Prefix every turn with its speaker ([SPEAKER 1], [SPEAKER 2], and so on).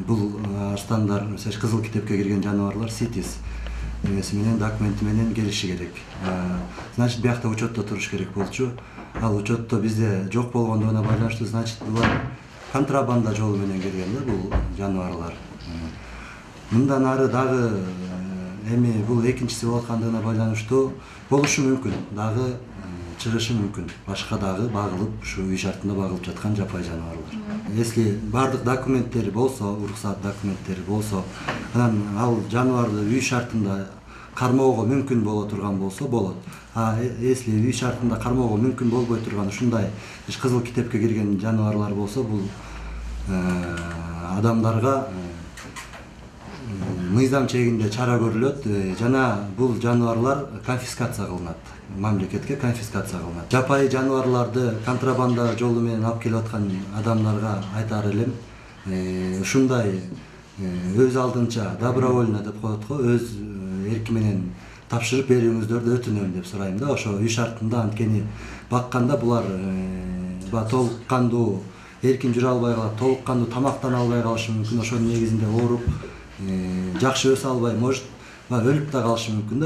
[SPEAKER 1] бул арстандар кызыл китепке кирген жаныбарлар СИТЕС менен документи менен келиши керек. Значит, биякта учетто туруш керек болчу. Ал учетто бизде жок болгондугуна байланыштуу, значит, булар контрабанда жолу менен келген да бул жаныбарлар. Мындан ары дагы эми бул экинчиси болуп аткандыгына байланыштуу болушу мүмкүн, дагы чыгышы мүмкүн. Башка дагы багылып, ушу үй шартында багылып жаткан жапай жаныбарлар. Если бардык документтери болсо, уруксат документтери болсо, анан ал жаныбарды үй шартында кармоого мүмкүн боло турган болсо болот. Если үй шартында кармоого мүмкүн болбой турган ушундай кызыл китепке кирген жаныбарлар болсо, бул адамдарга мыйзам чегинде чара көрүлөт жана бул жаныбарлар конфискация кылынат. Мамлекетке конфискация кылынат. Жапай жаныбарларды контрабанда жолу менен алып келип аткан адамдарга айтар элем, ушундай өз алдынча добровольно деп коет го, өз эрки менен тапшырып берүүңүздөрдү өтүнөм деп сурайм да. Ошо үй шартында анткени бакканда булар толук кандуу эркин жүрө албай калат, толук кандуу тамактана албай калышы мүмкүн. Ошонун негизинде ооруп, жакшы өсө албай, может, өлүп да калышы мүмкүн да.